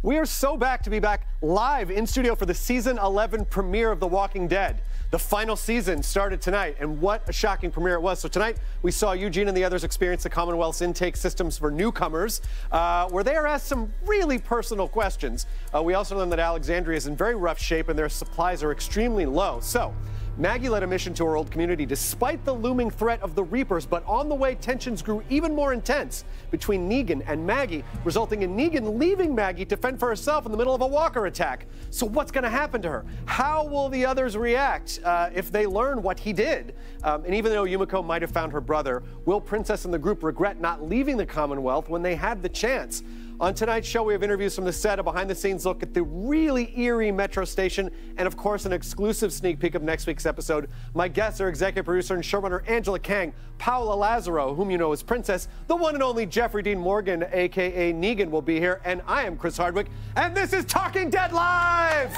We are so back to be back live in studio for the season 11 premiere of The Walking Dead. The final season started tonight, and what a shocking premiere it was. So tonight, we saw Eugene and the others experience the Commonwealth's intake systems for newcomers, where they are asked some really personal questions. We also learned that Alexandria is in very rough shape and their supplies are extremely low. So Maggie led a mission to her old community despite the looming threat of the Reapers, but on the way, tensions grew even more intense between Negan and Maggie, resulting in Negan leaving Maggie to fend for herself in the middle of a walker attack. So what's going to happen to her? How will the others react if they learn what he did? And even though Yumiko might have found her brother, will Princess and the group regret not leaving the Commonwealth when they had the chance? On tonight's show, we have interviews from the set, a behind-the-scenes look at the really eerie metro station, and of course, an exclusive sneak peek of next week's episode. My guests are executive producer and showrunner Angela Kang, Paola Lázaro, whom you know as Princess, the one and only Jeffrey Dean Morgan, a.k.a. Negan, will be here, and I am Chris Hardwick, and this is Talking Dead Live!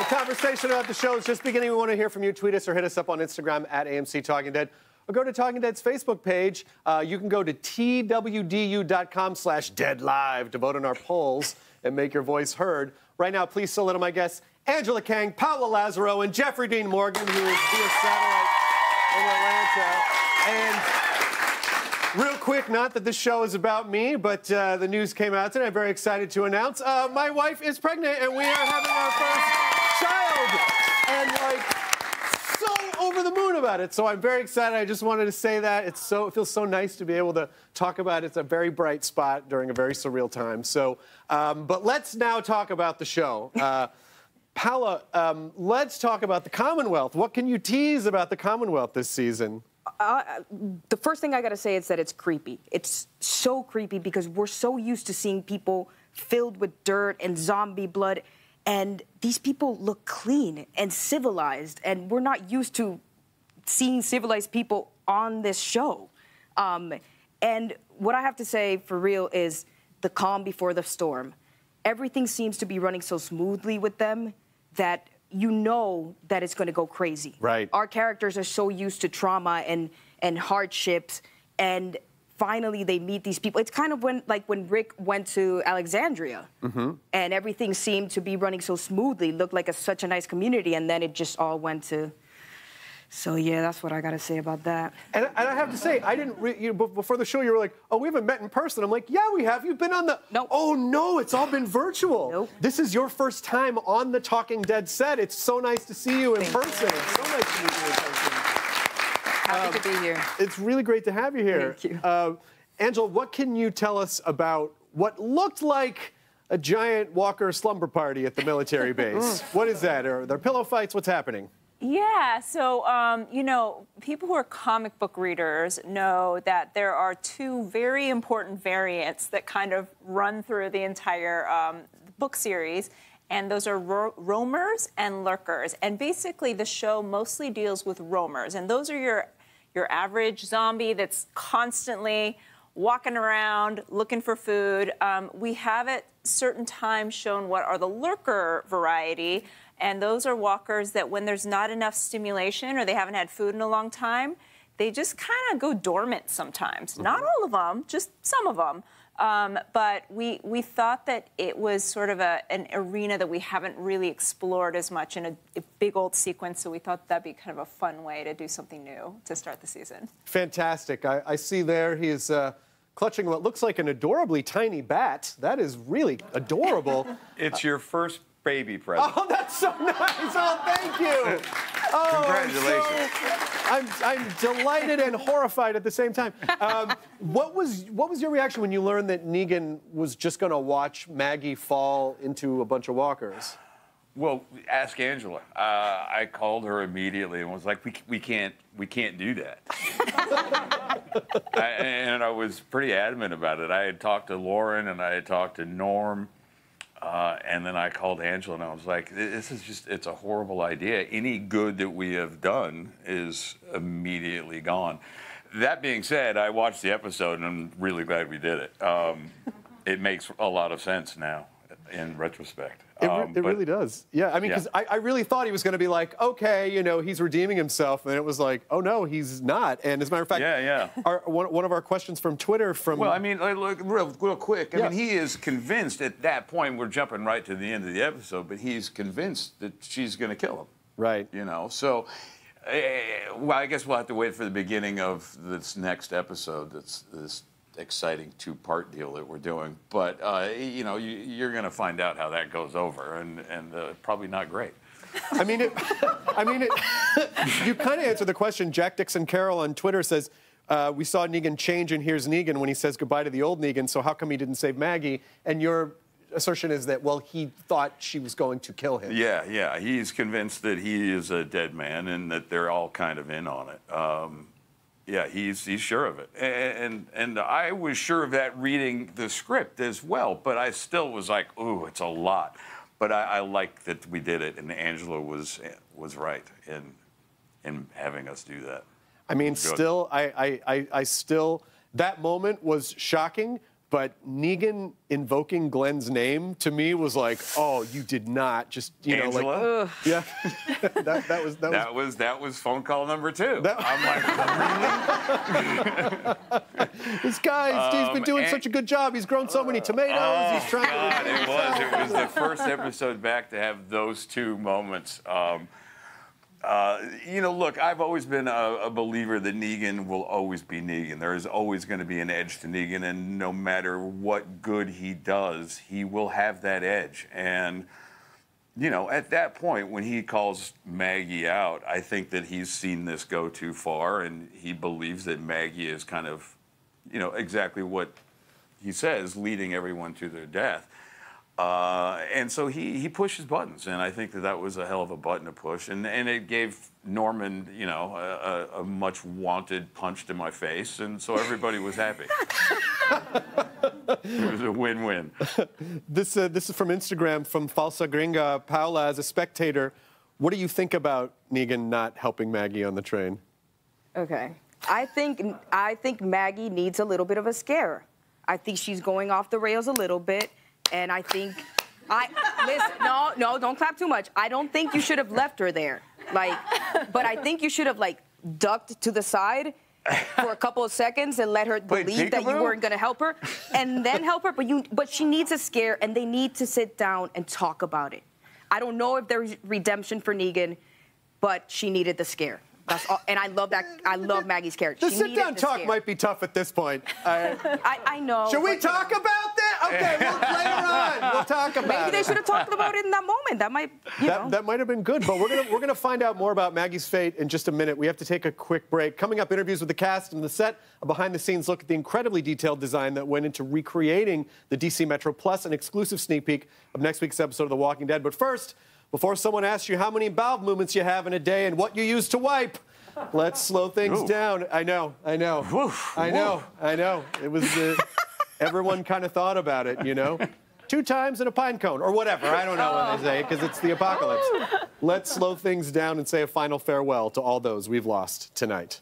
Conversation about the show is just beginning. We want to hear from you. Tweet us or hit us up on Instagram at AMC Talking Dead. Or go to Talking Dead's Facebook page. You can go to twdu.com/deadlive to vote on our polls and make your voice heard. Right now, please say hello to my guests, Angela Kang, Paola Lázaro, and Jeffrey Dean Morgan, who is via satellite in Atlanta. And real quick, not that this show is about me, but the news came out today. I'm very excited to announce my wife is pregnant, and we are having our first child, and like so over the moon about it. So I'm very excited. I just wanted to say that it feels so nice to be able to talk about it. It's a very bright spot during a very surreal time. So, but let's now talk about the show. Paola, let's talk about the Commonwealth. What can you tease about the Commonwealth this season? The first thing I gotta say is that it's creepy. It's so creepy because we're so used to seeing people filled with dirt and zombie blood. And these people look clean and civilized, and we're not used to seeing civilized people on this show. And what I have to say for real is the calm before the storm. Everything seems to be running so smoothly with them that you know that it's going to go crazy. Right. Our characters are so used to trauma and hardships, and finally they meet these people. It's kind of when Rick went to Alexandria, and everything seemed to be running so smoothly, looked like such a nice community, and then it just all went to... So yeah, that's what I gotta say about that. And I have to say, I didn't, before the show you were like, oh, we haven't met in person. I'm like, yeah, we have. You've been on the... Nope. Oh no, it's all been virtual. Nope. This is your first time on the Talking Dead set. It's so nice to see you in person. It's so nice to meet you in person. Happy to be here. It's really great to have you here. Thank you. Angela, what can you tell us about what looked like a giant walker slumber party at the military base? What is that? Are there pillow fights? What's happening? Yeah, so, you know, people who are comic book readers know that there are two very important variants that kind of run through the entire book series, and those are roamers and lurkers. And basically, the show mostly deals with roamers, and those are your average zombie that's constantly walking around, looking for food. We have at certain times shown what are the lurker variety, and those are walkers that when there's not enough stimulation or they haven't had food in a long time, they just kind of go dormant sometimes. Not all of them, just some of them. But we thought that it was sort of an arena that we haven't really explored as much in a big old sequence, so we thought that'd be kind of a fun way to do something new to start the season. Fantastic. I see there he is clutching what looks like an adorably tiny bat. That is really adorable. It's your first baby present. Oh, that's so nice. Oh, thank you. Oh, congratulations. I'm delighted and horrified at the same time. What was your reaction when you learned that Negan was just going to watch Maggie fall into a bunch of walkers? Well, ask Angela. I called her immediately and was like, we can't do that. And I was pretty adamant about it. I had talked to Lauren and I had talked to Norm. And then I called Angela and I was like, this is just, it's a horrible idea. Any good that we have done is immediately gone. That being said, I watched the episode and I'm really glad we did it. It makes a lot of sense now. in retrospect. It really does. Yeah, I mean, because I really thought he was going to be like, okay, you know, he's redeeming himself. And it was like, oh, no, he's not. And as a matter of fact, one of our questions from Twitter from... Well, I mean, look, real quick. I mean, he is convinced at that point, we're jumping right to the end of the episode, but he's convinced that she's going to kill him. Right. You know, so... well, I guess we'll have to wait for the beginning of this next episode. That's this exciting two-part deal that we're doing. But you know, you're going to find out how that goes over, and probably not great. I mean, you kind of answered the question. Jack Dixon Carroll on Twitter says, we saw Negan change, and here's Negan when he says goodbye to the old Negan. So how come he didn't save Maggie? And your assertion is that, well, he thought she was going to kill him. Yeah. He's convinced that he is a dead man and that they're all kind of in on it. Yeah, he's sure of it. And I was sure of that reading the script as well, but I still was like, ooh, it's a lot. But I like that we did it, and Angela was right in having us do that. I mean, still, I still, that moment was shocking. But Negan invoking Glenn's name to me was like, oh, you did not just, you Angela? know, like, yeah, that was phone call number 2. I'm like, really? This guy, he's been doing such a good job. He's grown so many tomatoes. He's trying God, it was the first episode back to have those 2 moments. You know, look, I've always been a believer that Negan will always be Negan. There is always going to be an edge to Negan, and no matter what good he does, he will have that edge. And, you know, at that point, when he calls Maggie out, I think that he's seen this go too far, and he believes that Maggie is kind of, you know, exactly what he says, leading everyone to their death. And so he pushes buttons, and I think that was a hell of a button to push, and it gave Norman, you know, a much wanted punch to my face, and so everybody was happy. It was a win-win. This is from Instagram from Falsa Gringa. Paola, as a spectator, what do you think about Negan not helping Maggie on the train? Okay, I think Maggie needs a little bit of a scare. I think she's going off the rails a little bit. And I think, listen, no, don't clap too much. I don't think you should have left her there. Like, but I think you should have, like, ducked to the side for a couple of seconds and let her believe that you weren't going to help her, and then help her. But she needs a scare, and they need to sit down and talk about it. I don't know if there's redemption for Negan, but she needed the scare. That's all, and I love that. I love Maggie's character. The sit-down talk might be tough at this point. I know. Should we talk about that? Okay, later on, we'll talk about it. Maybe they should have talked about it in that moment. That might, you know. That might have been good, but we're gonna find out more about Maggie's fate in just a minute. We have to take a quick break. Coming up, interviews with the cast and the set, a behind-the-scenes look at the incredibly detailed design that went into recreating the DC Metro, plus an exclusive sneak peek of next week's episode of The Walking Dead. But first, before someone asks you how many bowel movements you have in a day and what you use to wipe, let's slow things down. I know. It was, everyone kind of thought about it, you know? 2 times in a pine cone, or whatever. I don't know when they say it, because it's the apocalypse. Let's slow things down and say a final farewell to all those we've lost tonight.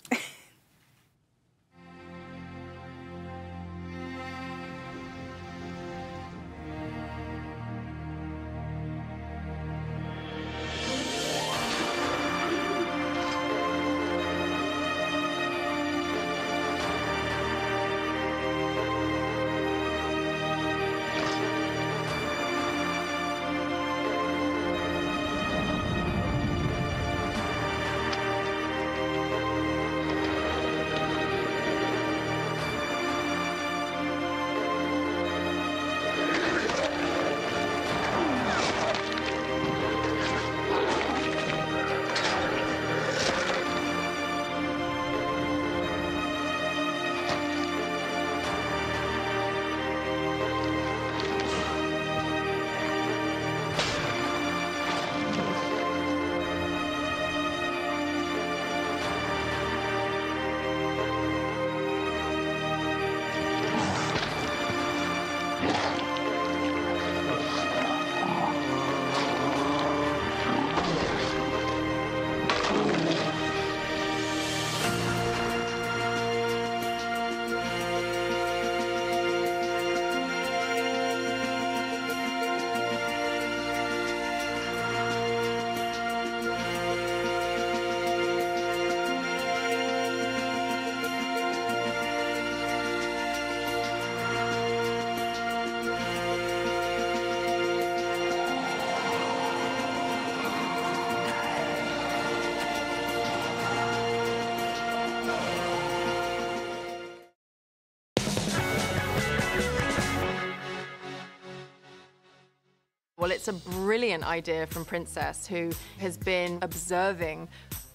it's a brilliant idea from Princess, who has been observing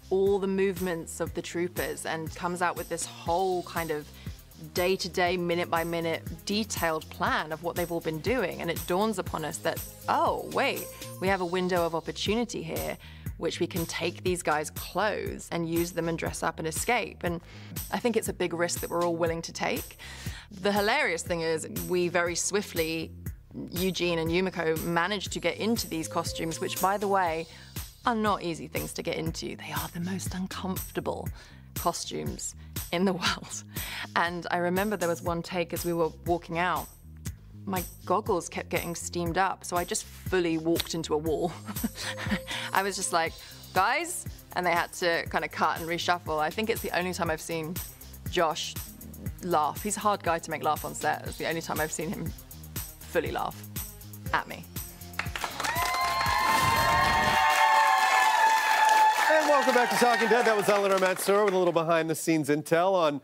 all the movements of the troopers and comes out with this whole kind of day-to-day, minute-by-minute, detailed plan of what they've all been doing. And it dawns upon us that, oh, wait, we have a window of opportunity here, which we can take these guys' clothes and use them and dress up and escape. And I think it's a big risk that we're all willing to take. The hilarious thing is we very swiftly, Eugene and Yumiko, managed to get into these costumes, which, by the way, are not easy things to get into. They are the most uncomfortable costumes in the world. And I remember there was one take as we were walking out, my goggles kept getting steamed up, so I just fully walked into a wall. I was just like, guys, and they had to kind of cut and reshuffle. I think it's the only time I've seen Josh laugh. He's a hard guy to make laugh on set. It's the only time I've seen him fully laugh at me. And welcome back to Talking Dead. That was Eleanor Matsuura with a little behind-the-scenes intel on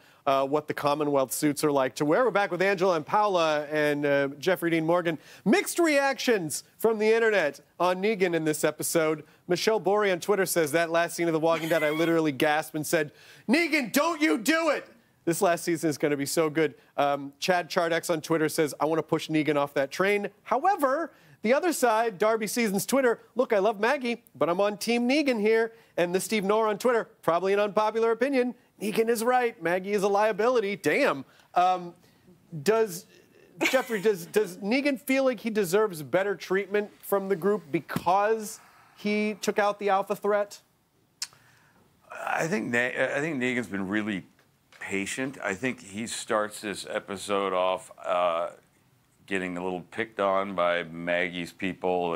what the Commonwealth suits are like to wear. We're back with Angela and Paola and Jeffrey Dean Morgan. Mixed reactions from the internet on Negan in this episode. Michelle Borey on Twitter says, that last scene of The Walking Dead, I literally gasped and said, Negan, don't you do it! This last season is going to be so good. Chad Chardex on Twitter says, I want to push Negan off that train. However, the other side, Darby Seasons Twitter, look, I love Maggie, but I'm on Team Negan here. And the Steve Knorr on Twitter, probably an unpopular opinion, Negan is right. Maggie is a liability. Damn. Jeffrey, does Negan feel like he deserves better treatment from the group because he took out the alpha threat? I think Negan's been really patient. I think he starts this episode off getting a little picked on by Maggie's people,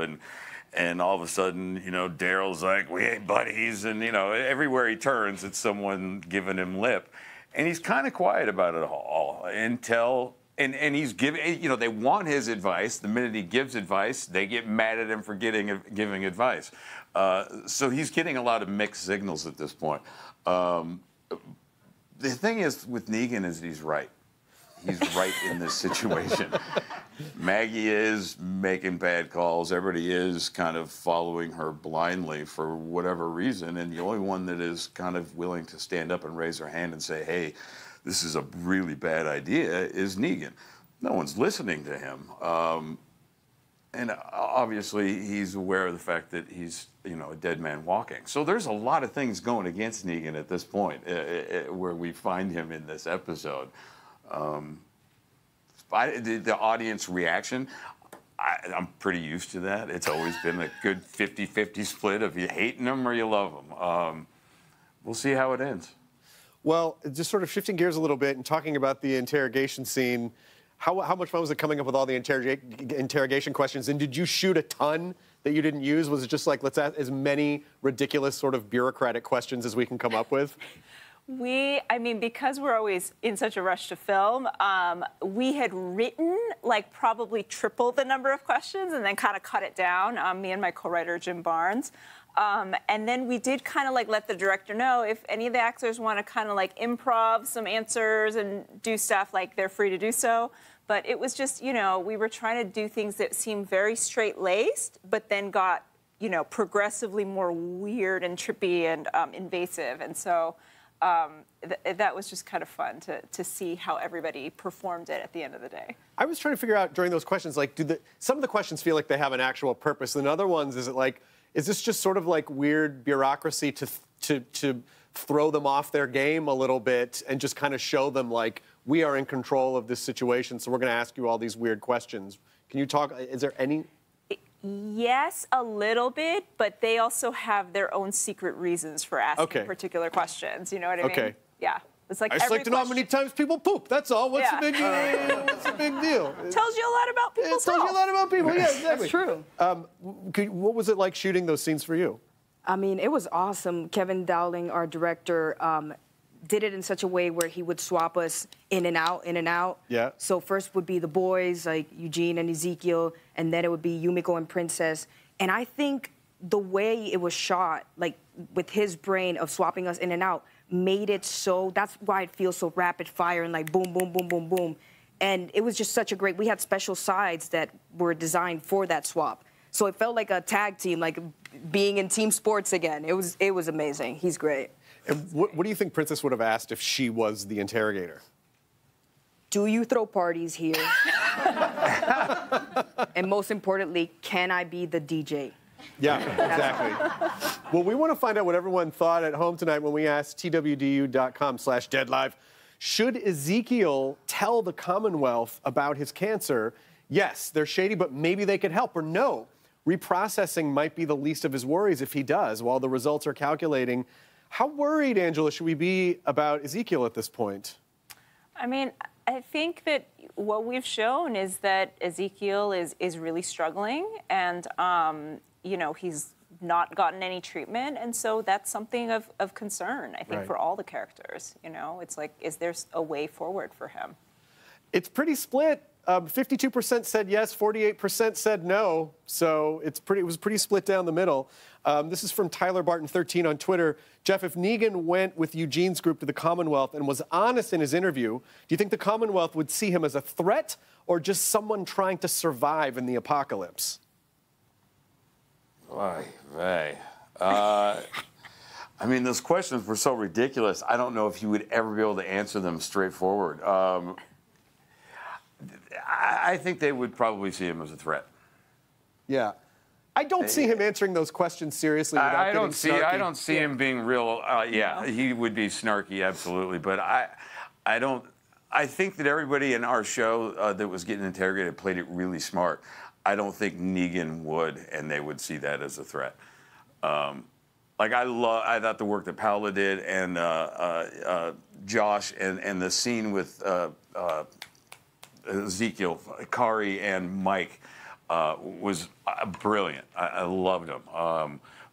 and all of a sudden, you know, Daryl's like, we ain't buddies, and, you know, everywhere he turns, it's someone giving him lip. And he's kind of quiet about it all until, and he's giving, you know, they want his advice. The minute he gives advice, they get mad at him for giving advice. So he's getting a lot of mixed signals at this point. The thing is with Negan is he's right. He's right in this situation. Maggie is making bad calls. Everybody is kind of following her blindly for whatever reason. And the only one that is kind of willing to stand up and raise her hand and say, hey, this is a really bad idea, is Negan. No one's listening to him. And obviously, he's aware of the fact that he's, you know, a dead man walking. So there's a lot of things going against Negan at this point, where we find him in this episode. The audience reaction, I'm pretty used to that. It's always been a good 50-50 split of you hating them or you love them. We'll see how it ends. Well, just sort of shifting gears a little bit and talking about the interrogation scene, how much fun was it coming up with all the interrogation questions? And did you shoot a ton that you didn't use? Was it just like, let's ask as many ridiculous sort of bureaucratic questions as we can come up with? I mean, because we're always in such a rush to film, we had written like probably triple the number of questions and then kind of cut it down, me and my co-writer, Jim Barnes. And then we did kind of like let the director know if any of the actors want to kind of like improv some answers and do stuff, like they're free to do so. But it was just, you know, we were trying to do things that seemed very straight-laced, but then got, you know, progressively more weird and trippy and invasive. And so that was just kind of fun to see how everybody performed it at the end of the day. I was trying to figure out during those questions, like, some of the questions feel like they have an actual purpose, and other ones, is it like, is this just sort of like weird bureaucracy to throw them off their game a little bit and just kind of show them, like, we are in control of this situation, so we're going to ask you all these weird questions? Can you talk, is there any? Yes, a little bit, but they also have their own secret reasons for asking particular questions. You know what I mean? Yeah. It's like I just like to know how many times people poop. That's all. What's the big deal? Tells you a lot about people. It tells you a lot about people. Yeah, exactly. That's true. What was it like shooting those scenes for you? I mean, it was awesome. Kevin Dowling, our director, did it in such a way where he would swap us in and out, in and out. Yeah. So first would be the boys, like Eugene and Ezekiel, and then it would be Yumiko and Princess. And I think the way it was shot, like with his brain of swapping us in and out, made it so, that's why it feels so rapid fire and like boom, boom, boom, boom, boom. And it was just such a great, we had special sides that were designed for that swap. So it felt like a tag team, like being in team sports again. It was amazing. He's great. And what do you think Princess would have asked if she was the interrogator? Do you throw parties here? And most importantly, can I be the DJ? Yeah, exactly. Well, we want to find out what everyone thought at home tonight when we asked twdu.com/deadlive. Should Ezekiel tell the Commonwealth about his cancer? Yes, they're shady, but maybe they could help. Or no, reprocessing might be the least of his worries if he does, while the results are calculating. How worried, Angela, should we be about Ezekiel at this point? I mean, I think that what we've shown is that Ezekiel is really struggling, and you know, he's not gotten any treatment, and so that's something of concern, I think, right. for all the characters. You know, it's like, is there a way forward for him? It's pretty split. 52% said yes, 48% said no. So it was pretty split down the middle. This is from Tyler Barton 13 on Twitter. Jeff, if Negan went with Eugene's group to the Commonwealth and was honest in his interview, do you think the Commonwealth would see him as a threat or just someone trying to survive in the apocalypse? Oy vey. I mean, those questions were so ridiculous. I don't know if you would ever be able to answer them straightforward. I think they would probably see him as a threat. Yeah. I don't see him answering those questions seriously without I getting don't see. snarky. I don't see him being real. Yeah, he would be snarky, absolutely. But I don't. I think that everybody in our show that was getting interrogated played it really smart. I don't think Negan would, and they would see that as a threat. Like I thought the work that Paola did and Josh and the scene with Ezekiel, Kari, and Mike was brilliant. I loved them.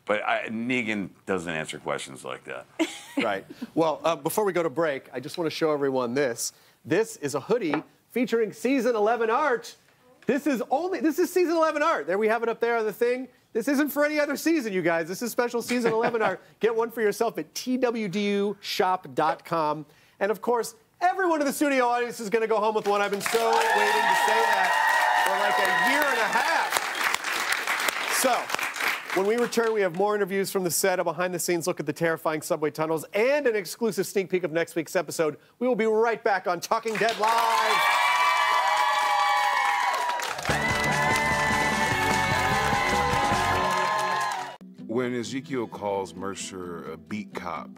But Negan doesn't answer questions like that. Right. Well, before we go to break, I just want to show everyone this. This is a hoodie featuring season 11 art. This is season 11 art. There we have it up there on the thing. This isn't for any other season, you guys. This is special season 11 art. Get one for yourself at twdushop.com. And of course, everyone in the studio audience is going to go home with one. I've been so waiting to say that for like a year and a half. So, when we return, we have more interviews from the set, a behind-the-scenes look at the terrifying subway tunnels, and an exclusive sneak peek of next week's episode. We will be right back on Talking Dead Live. When Ezekiel calls Mercer a beat cop,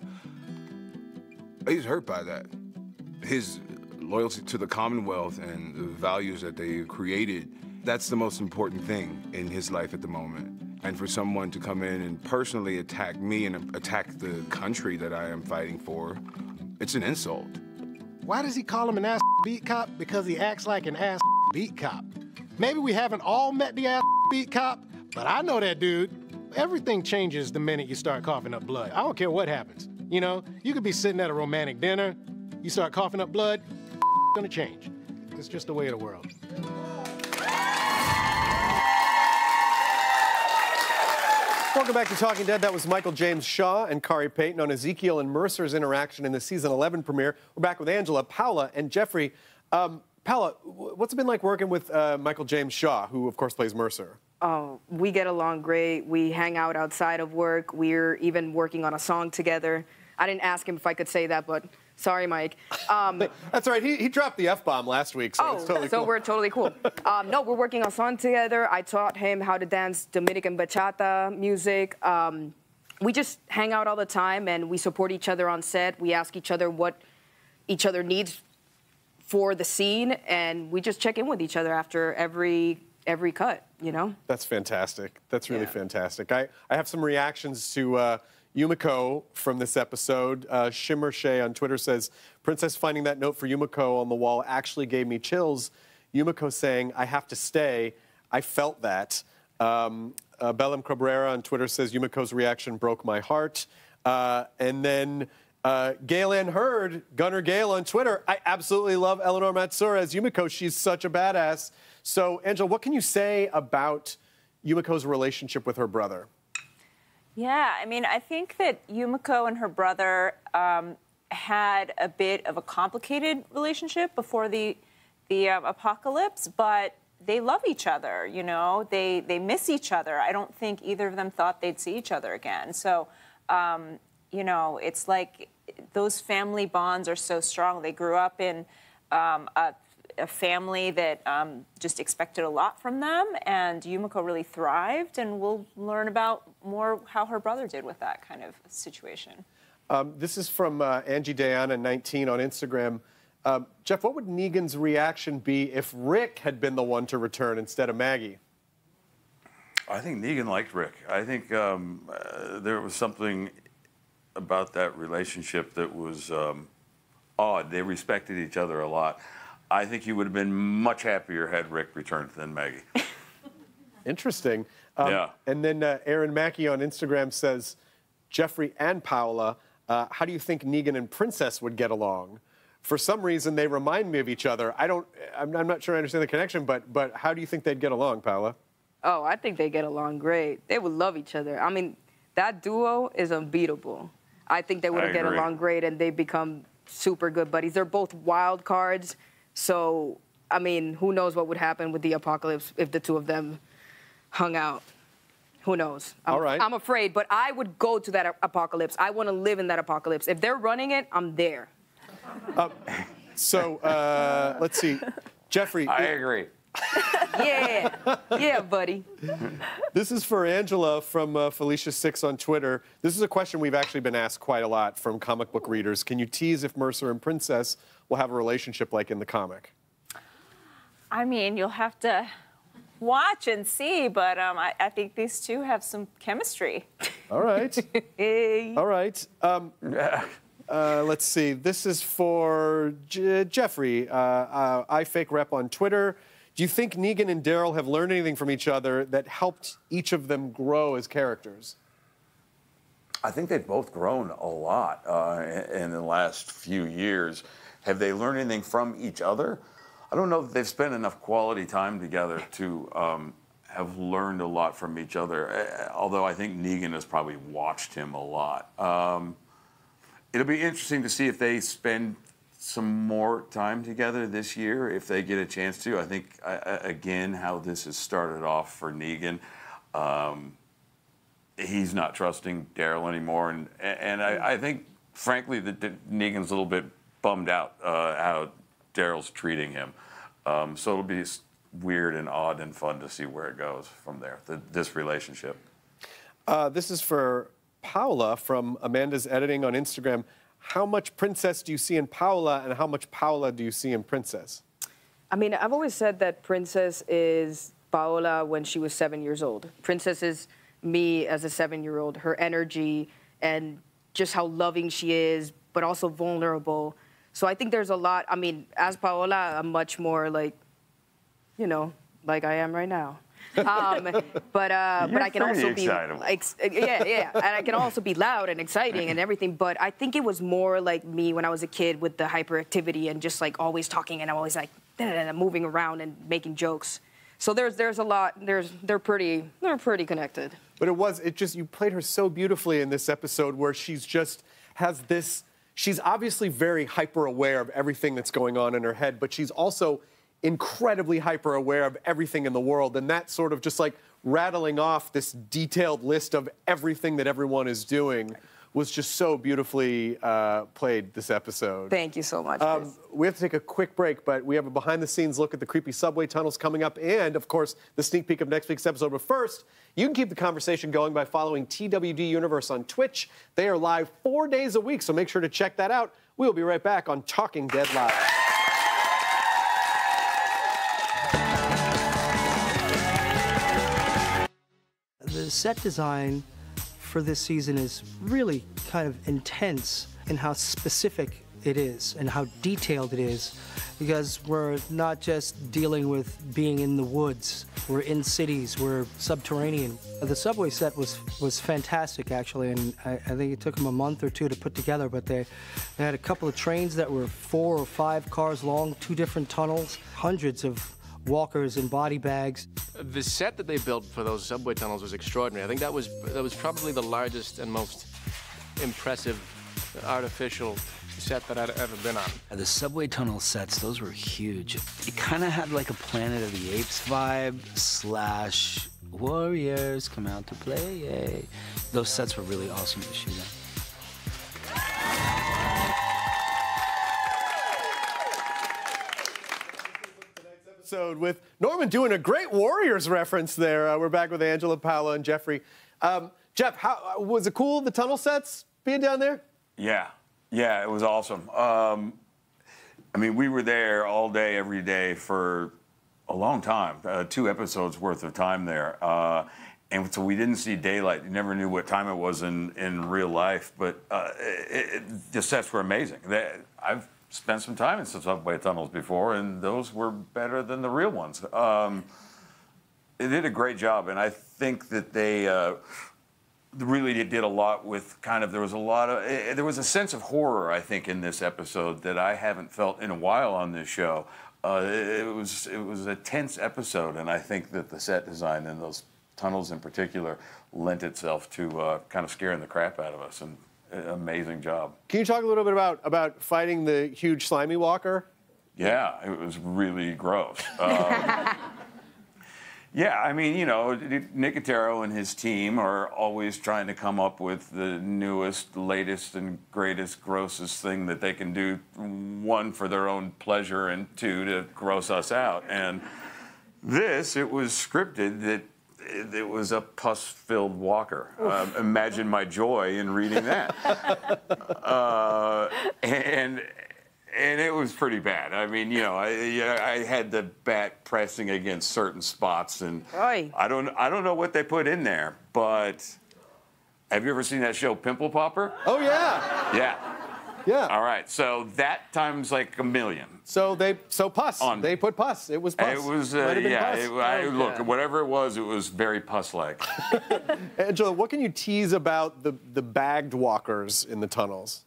he's hurt by that. His loyalty to the Commonwealth and the values that they created, that's the most important thing in his life at the moment. And for someone to come in and personally attack me and attack the country that I am fighting for, it's an insult. Why does he call him an ass beat cop? Because he acts like an ass beat cop. Maybe we haven't all met the ass beat cop, but I know that dude. Everything changes the minute you start coughing up blood. I don't care what happens. You know, you could be sitting at a romantic dinner, you start coughing up blood, gonna change. It's just the way of the world. Welcome back to Talking Dead. That was Michael James Shaw and Kari Payton on Ezekiel and Mercer's interaction in the season 11 premiere. We're back with Angela, Paola, and Jeffrey. Paola, what's it been like working with Michael James Shaw, who of course plays Mercer? Oh, we get along great. We hang out outside of work. We're even working on a song together. I didn't ask him if I could say that, but sorry, Mike. That's all right. He dropped the F-bomb last week, so it's totally cool. So we're totally cool. No, we're working on a song together. I taught him how to dance Dominican bachata music. We just hang out all the time, and we support each other on set. We ask each other what each other needs for the scene, and we just check in with each other after every cut, you know? That's fantastic. That's really fantastic. I have some reactions to Yumiko from this episode. Shimmer Shay on Twitter says, Princess finding that note for Yumiko on the wall actually gave me chills. Yumiko saying, I have to stay. I felt that. Bellum Cabrera on Twitter says, Yumiko's reaction broke my heart. And then Gail Ann Hurd, Gunner Gale on Twitter, I absolutely love Eleanor Matsura as Yumiko. She's such a badass. So, Angela, what can you say about Yumiko's relationship with her brother? Yeah, I mean, I think that Yumiko and her brother had a bit of a complicated relationship before the apocalypse, but they love each other, you know, they miss each other. I don't think either of them thought they'd see each other again. So, you know, it's like those family bonds are so strong. They grew up in a family that just expected a lot from them, and Yumiko really thrived, and we'll learn about more how her brother did with that kind of situation. This is from Angie Diana 19 on Instagram. Jeff, what would Negan's reaction be if Rick had been the one to return instead of Maggie? I think Negan liked Rick. I think there was something about that relationship that was odd. They respected each other a lot. I think he would have been much happier had Rick returned than Maggie. Interesting. Yeah. And then Aaron Mackey on Instagram says, Jeffrey and Paola, how do you think Negan and Princess would get along? For some reason, they remind me of each other. I'm not sure I understand the connection, but how do you think they'd get along, Paola? Oh, I think they get along great. They would love each other. I mean, that duo is unbeatable. I think they would get along great, and they become super good buddies. They're both wild cards, so, I mean, who knows what would happen with the apocalypse if the two of them hung out. Who knows? All right. I'm afraid, but I would go to that apocalypse. I want to live in that apocalypse. If they're running it, I'm there. Let's see. Jeffrey. I agree. Yeah, buddy. This is for Angela from Felicia6 on Twitter. This is a question we've actually been asked quite a lot from comic book readers. Can you tease if Mercer and Princess will have a relationship like in the comic? I mean, you'll have to watch and see, but I think these two have some chemistry. All right. Hey. All right. Let's see. This is for Jeffrey, iFake Rep on Twitter. Do you think Negan and Daryl have learned anything from each other that helped each of them grow as characters? I think they've both grown a lot in the last few years. Have they learned anything from each other? I don't know that they've spent enough quality time together to have learned a lot from each other, although I think Negan has probably watched him a lot. It'll be interesting to see if they spend some more time together this year, if they get a chance to. I think, again, how this has started off for Negan, he's not trusting Daryl anymore. And I think, frankly, that Negan's a little bit bummed out how Daryl's treating him. So it'll be weird and odd and fun to see where it goes from there, this relationship. This is for Paola from Amanda's Editing on Instagram. How much Princess do you see in Paola, and how much Paola do you see in Princess? I mean, I've always said that Princess is Paola when she was 7 years old. Princess is me as a 7-year-old, her energy and just how loving she is, but also vulnerable. So I think there's a lot. I mean, as Paola, I'm much more like, you know, like I am right now. But I can also be like, and I can also be loud and exciting and everything. But I think it was more like me when I was a kid with the hyperactivity and just like always talking and always like moving around and making jokes. So there's a lot. They're pretty connected. But you played her so beautifully in this episode where she's just has this. She's obviously very hyper aware of everything that's going on in her head, but she's also incredibly hyper aware of everything in the world, and that sort of just like rattling off this detailed list of everything that everyone is doing was just so beautifully played this episode. Thank you so much. We have to take a quick break, but we have a behind-the-scenes look at the creepy subway tunnels coming up, and of course the sneak peek of next week's episode. But first, you can keep the conversation going by following TWD Universe on Twitch. They are live 4 days a week, so make sure to check that out. We'll be right back on Talking Dead Live. The set design for this season is really kind of intense in how specific it is and how detailed it is, because we're not just dealing with being in the woods, we're in cities, we're subterranean. The subway set was fantastic, actually, and I think it took them a month or two to put together, but they had a couple of trains that were 4 or 5 cars long, 2 different tunnels, hundreds of walkers and body bags. The set that they built for those subway tunnels was extraordinary. I think that was probably the largest and most impressive artificial set that I'd ever been on. The subway tunnel sets, those were huge. It kind of had like a Planet of the Apes vibe / Warriors come out to play. Those sets were really awesome to shoot at. Episode with Norman doing a great Warriors reference there. We're back with Angela, Paola, and Jeffrey. Jeff, how was it cool, the tunnel sets being down there? Yeah, it was awesome. I mean, we were there all day, every day for a long time, 2 episodes worth of time there. And so we didn't see daylight. You never knew what time it was in real life, but the sets were amazing. I've spent some time in some subway tunnels before, and those were better than the real ones. They did a great job, and I think that they really did a lot with there was a sense of horror, I think, in this episode that I haven't felt in a while on this show. It was a tense episode, and I think that the set design in those tunnels in particular lent itself to kind of scaring the crap out of us, and amazing job. Can you talk a little bit about fighting the huge slimy walker? Yeah, it was really gross. Yeah, I mean, Nicotero and his team are always trying to come up with the newest, latest, and greatest, grossest thing that they can do, 1, for their own pleasure, and 2, to gross us out. And it was scripted that it was a pus-filled walker. Imagine my joy in reading that. And it was pretty bad. I mean, I had the bat pressing against certain spots, and I don't know what they put in there, but have you ever seen that show Pimple Popper? Oh yeah. Yeah. All right. So that times like a million. So pus. They put pus. It was pus. It was pus. Look, whatever it was very pus-like. Angela, what can you tease about the bagged walkers in the tunnels?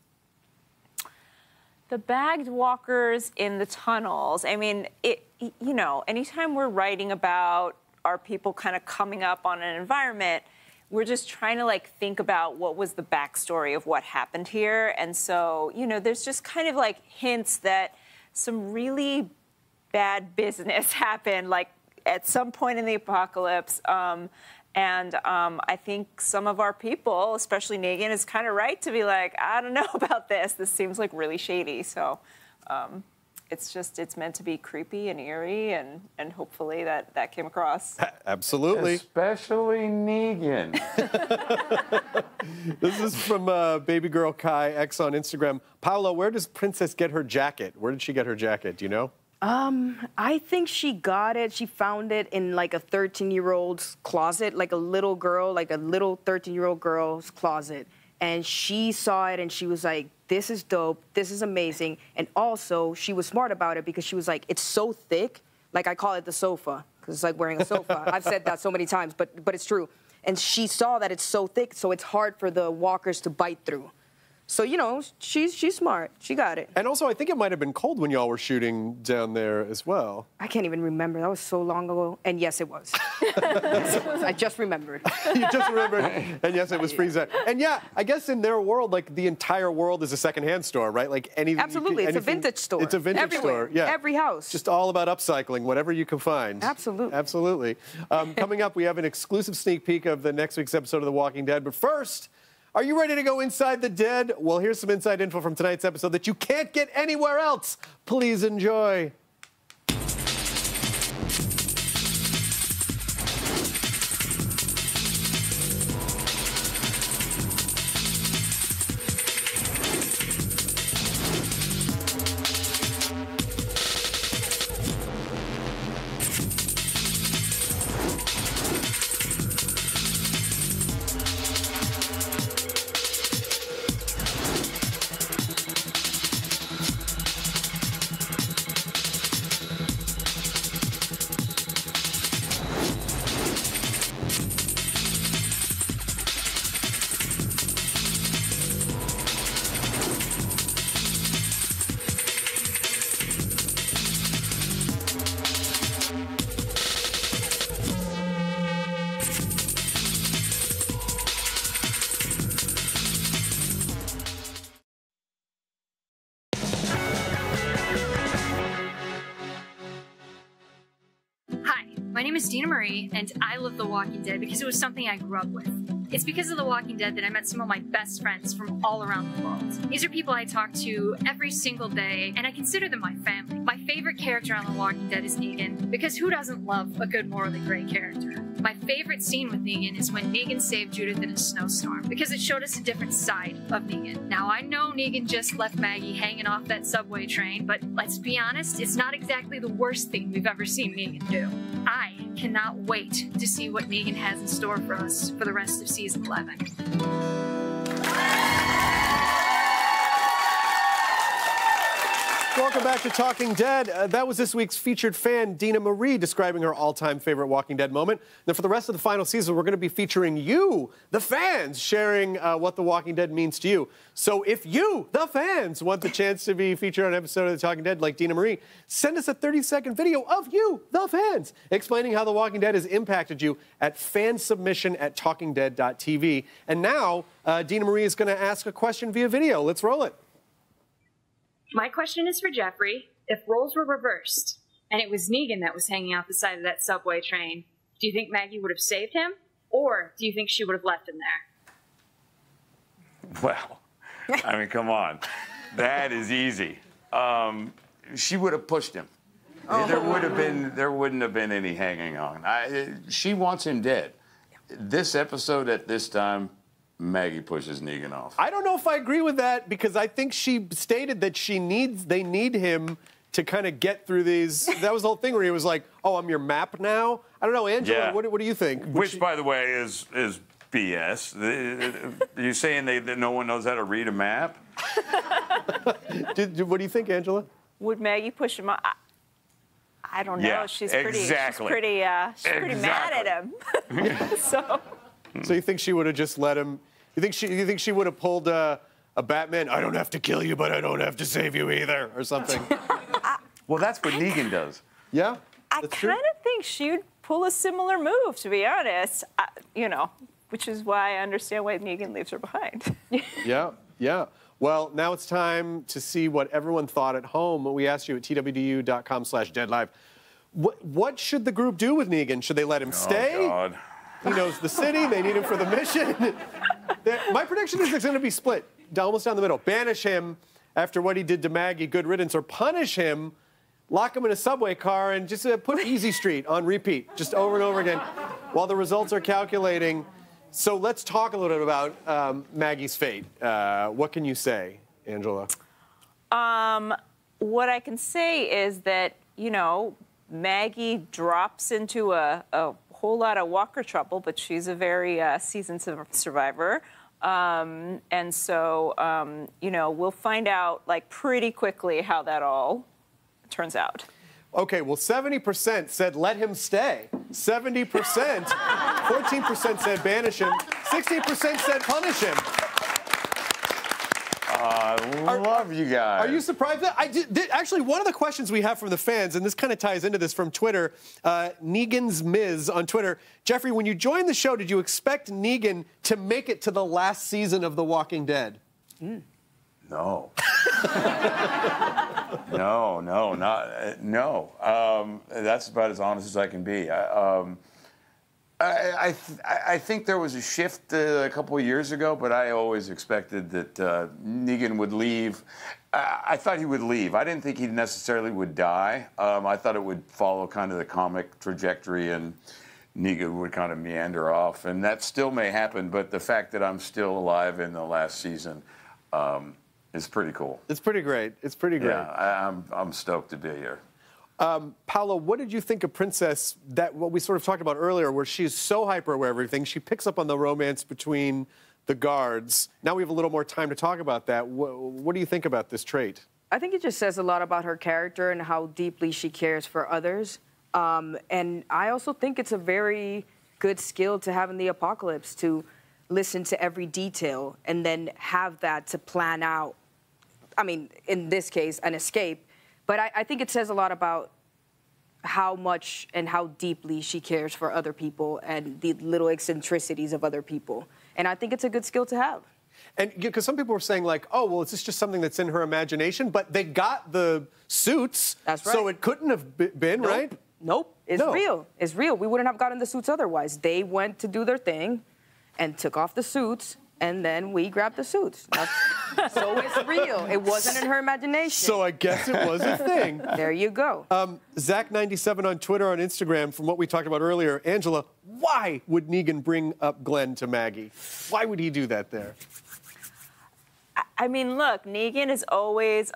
The bagged walkers in the tunnels. I mean, anytime we're writing about our people kind of coming up on an environment, we're just trying to think about what was the backstory of what happened here. And so, there's just kind of hints that some really bad business happened, at some point in the apocalypse. And I think some of our people, especially Negan, is kind of right to be like, I don't know about this. This seems really shady. So it's meant to be creepy and eerie, and hopefully that came across. Absolutely. Especially Negan. This is from Baby Girl Kai X on Instagram. Paola, where does Princess get her jacket? Where did she get her jacket? Do you know? I think she got it. She found it in a 13-year-old's closet, a little girl, a little 13-year-old girl's closet. And she saw it and she was like, this is dope. This is amazing. And also, she was smart about it because she was like, it's so thick. I call it the sofa because it's like wearing a sofa. I've said that so many times, but it's true. And she saw that it's so thick, so it's hard for the walkers to bite through. So, she's smart. She got it. And also, I think it might have been cold when y'all were shooting down there as well. I can't even remember. That was so long ago. And yes, it was. Yes, it was. I just remembered. You just remembered. And yes, it was freezing. And yeah, I guess in their world, the entire world is a secondhand store, right? Anything. Absolutely. It's a vintage store. It's a vintage Everywhere. store. Yeah. Every house. Just all about upcycling, whatever you can find. Absolutely. Absolutely. Coming up, we have an exclusive sneak peek of the next week's episode of The Walking Dead. But first, are you ready to go inside the dead? Well, here's some inside info from tonight's episode that you can't get anywhere else. Please enjoy. name is Dina Marie, and I love The Walking Dead because it was something I grew up with. It's because of The Walking Dead that I met some of my best friends from all around the world. These are people I talk to every single day, and I consider them my family. My favorite character on The Walking Dead is Negan, because who doesn't love a good morally gray character? My favorite scene with Negan is when Negan saved Judith in a snowstorm, because it showed us a different side of Negan. Now, I know Negan just left Maggie hanging off that subway train, but let's be honest, it's not exactly the worst thing we've ever seen Negan do. I cannot wait to see what Negan has in store for us for the rest of season 11. Welcome back to Talking Dead. That was this week's featured fan, Dina Marie, describing her all-time favorite Walking Dead moment. Then for the rest of the final season, we're going to be featuring you, the fans, sharing what The Walking Dead means to you. So if you, the fans, want the chance to be featured on an episode of The Talking Dead like Dina Marie, send us a 30-second video of you, the fans, explaining how The Walking Dead has impacted you at fansubmission@talkingdead.tv. And now, Dina Marie is going to ask a question via video. Let's roll it. My question is for Jeffrey. If roles were reversed, and it was Negan that was hanging off the side of that subway train, do you think Maggie would have saved him? Or do you think she would have left him there? Well, I mean, come on. That is easy. She would have pushed him. Oh. There wouldn't have been any hanging on. She wants him dead. This episode at this time, Maggie pushes Negan off. I don't know if I agree with that, because I think she stated that they need him to kind of get through these. That was the whole thing where he was like, "Oh, I'm your map now." I don't know, Angela. Yeah. What do you think? Which, by the way, is BS. You're saying that no one knows how to read a map? What do you think, Angela? Would Maggie push him off? I don't know. Yeah, she's pretty mad at him. So you think she would have just let him? You think she would have pulled a Batman? I don't have to kill you, but I don't have to save you either, or something. Well, that's what Negan does. Yeah. I kind of think she'd pull a similar move, to be honest. Which is why I understand why Negan leaves her behind. Yeah. Well, now it's time to see what everyone thought at home. We asked you at twdu.com/deadlive. What should the group do with Negan? Should they let him stay? Oh, God. He knows the city. They need him for the mission. My prediction is it's going to be split, almost down the middle. Banish him after what he did to Maggie, good riddance, or punish him, lock him in a subway car, and just put Easy Street on repeat, just over and over again, while the results are calculating. So let's talk a little bit about Maggie's fate. What can you say, Angela? What I can say is that, Maggie drops into a whole lot of walker trouble, but she's a very seasoned survivor. And so, we'll find out, pretty quickly how that all turns out. Okay, well, 70% said let him stay. 70%, 14% said banish him. 16% said punish him. I love you guys. Are you surprised? Actually, one of the questions we have from the fans, and this kind of ties into this from Twitter, Negan's Miz on Twitter. Jeffrey, when you joined the show, did you expect Negan to make it to the last season of The Walking Dead? No. No. That's about as honest as I can be. I think there was a shift a couple of years ago, but I always expected that Negan would leave. I thought he would leave. I didn't think he necessarily would die. I thought it would follow kind of the comic trajectory, and Negan would kind of meander off. And that still may happen, but the fact that I'm still alive in the last season is pretty cool. It's pretty great. It's pretty great. Yeah, I'm stoked to be here. Paola, what did you think of Princess, what we sort of talked about earlier, where she's so hyper-aware of everything, she picks up on the romance between the guards. Now we have a little more time to talk about that. What do you think about this trait? I think it just says a lot about her character and how deeply she cares for others. And I also think it's a very good skill to have in the apocalypse, to listen to every detail and then have that to plan out, I mean, in this case, an escape. But I think it says a lot about how much and how deeply she cares for other people and the little eccentricities of other people. And I think it's a good skill to have. And because some people were saying, like, oh, well, it's just something that's in her imagination, but they got the suits. That's right. So it couldn't have been, nope. right? Nope. It's real. It's real. We wouldn't have gotten the suits otherwise. They went to do their thing and took off the suits, and then we grabbed the suits. So it's real. It wasn't in her imagination. So I guess it was a thing. There you go. Zach97 on Twitter, on Instagram, from what we talked about earlier. Angela, why would Negan bring up Glenn to Maggie? Why would he do that there? I mean, look, Negan is always,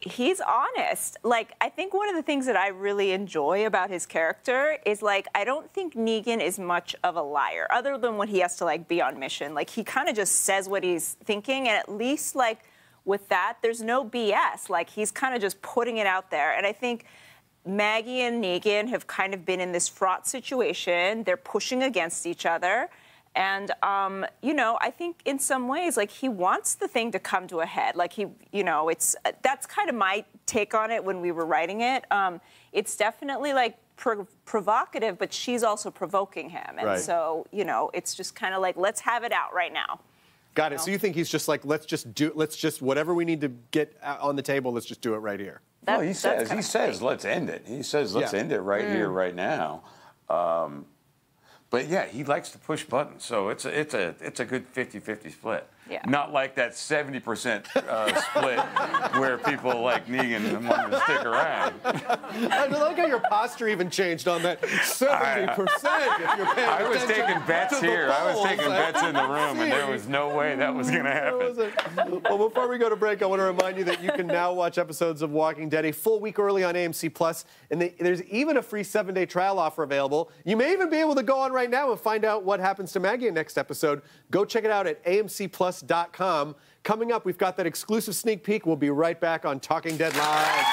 he's honest. Like, I think one of the things that I really enjoy about his character is, like, I don't think Negan is much of a liar, other than when he has to, like, be on mission. Like, he kind of just says what he's thinking, and at least, like, with that, there's no BS. Like, he's kind of just putting it out there. And I think Maggie and Negan have kind of been in this fraught situation. They're pushing against each other. And, you know, I think in some ways, like, he wants the thing to come to a head. Like, he, you know, that's kind of my take on it when we were writing it. It's definitely, like, provocative, but she's also provoking him. And so, you know, it's just kind of like, let's have it out right now. Got it. So you think he's just like, let's just, whatever we need to get on the table, let's just do it right here. Well, he says, let's end it. He says, let's end it right here, right now. But yeah, he likes to push buttons, so it's a good 50-50 split. Yeah. Not like that 70% split where people like Negan want to stick around. I like how your posture even changed on that 70%. If you're paying I was taking bets here. I was taking bets in the room, and there was no way that was going to happen. Well, before we go to break, I want to remind you that you can now watch episodes of Walking Dead a full week early on AMC+, and there's even a free 7-day trial offer available. You may even be able to go on right now and find out what happens to Maggie in next episode. Go check it out at amcplus.com. Coming up, we've got that exclusive sneak peek. We'll be right back on Talking Dead Live.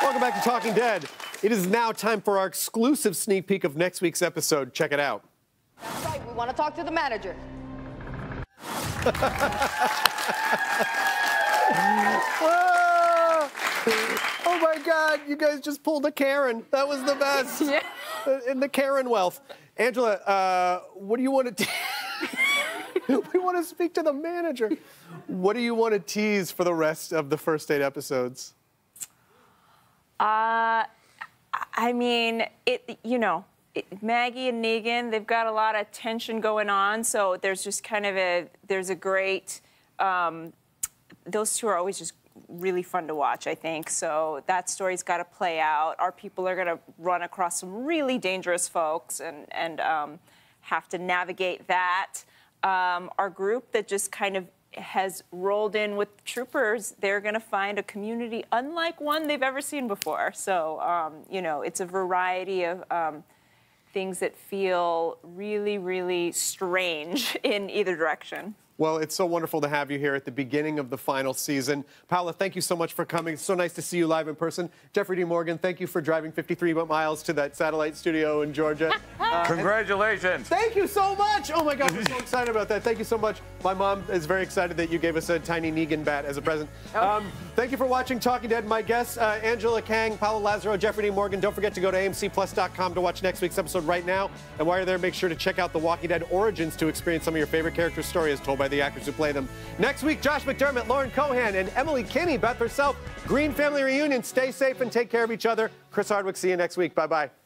Welcome back to Talking Dead. It is now time for our exclusive sneak peek of next week's episode. Check it out. That's right. We want to talk to the manager. Oh my God, you guys just pulled a Karen. That was the best. Yeah. In the Karen wealth. Angela, what do you want to we want to speak to the manager. What do you want to tease for the rest of the first 8 episodes? I mean, Maggie and Negan, they've got a lot of tension going on, so there's just kind of there's a great, those two are always just really fun to watch, I think. So that story's got to play out. Our people are going to run across some really dangerous folks and have to navigate that. Our group that just kind of has rolled in with troopers, they're going to find a community unlike one they've ever seen before. So, you know, it's a variety of things that feel really, really strange in either direction. Well, it's so wonderful to have you here at the beginning of the final season. Paola, thank you so much for coming. It's so nice to see you live in person. Jeffrey D. Morgan, thank you for driving 53 miles to that satellite studio in Georgia. Congratulations. Thank you so much. Oh, my God, we're so excited about that. Thank you so much. My mom is very excited that you gave us a tiny Negan bat as a present. Thank you for watching Talking Dead. My guests, Angela Kang, Paola Lázaro, Jeffrey D. Morgan. Don't forget to go to amcplus.com to watch next week's episode right now. And while you're there, make sure to check out The Walking Dead Origins to experience some of your favorite character stories told by the actors who play them. Next week, Josh McDermott, Lauren Cohan, and Emily Kinney, Beth herself. Green family reunion. Stay safe and take care of each other. Chris Hardwick, see you next week. Bye-bye.